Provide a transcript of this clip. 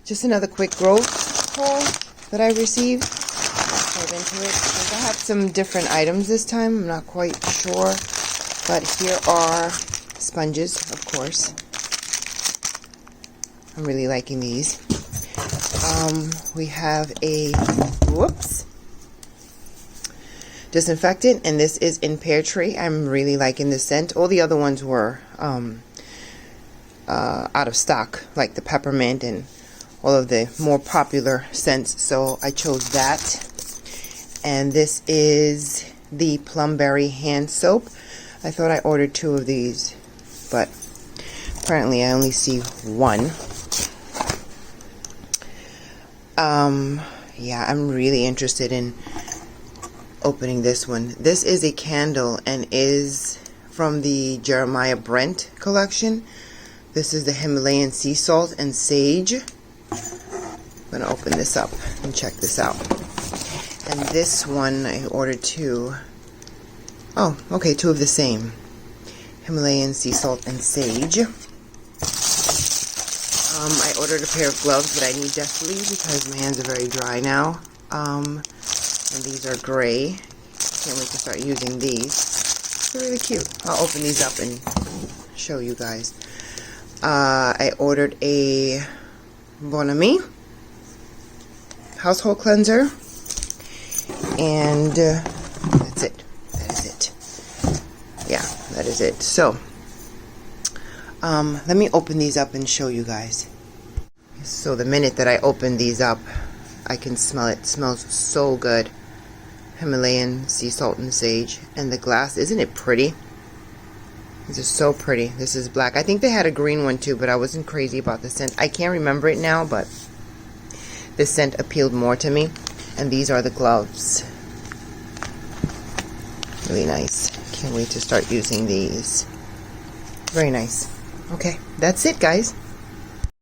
just another quick growth haul that I received. Dive into it. I think I have some different items this time. I'm not quite sure. But here are sponges, of course. I'm really liking these. We have a, disinfectant, and this is in Pear Tree. I'm really liking this scent. All the other ones were out of stock, like the peppermint and all of the more popular scents, so I chose that. And this is the Plumberry hand soap. I thought I ordered 2 of these, but apparently I only see 1. Yeah, I'm really interested in opening this one. This is a candle and is from the Jeremiah Brent collection. This is the Himalayan sea salt and sage. I'm gonna open this up and check this out. And this one I ordered 2. Oh, okay, 2 of the same. Himalayan sea salt and sage. I ordered a pair of gloves that I need desperately because my hands are very dry now. And these are gray. Can't wait to start using these. They're really cute. I'll open these up and show you guys. I ordered a Bon Ami household cleanser. And that's it. That is it. Yeah, that is it. So, let me open these up and show you guys. So the minute that I open these up, I can smell it. It smells so good. Himalayan sea salt and sage. And the glass, isn't it pretty? This is so pretty. This is black. I think they had a green one too, but I wasn't crazy about the scent. I can't remember it now, but the scent appealed more to me. And these are the gloves. Really nice. Can't wait to start using these. Very nice. Okay, that's it, guys.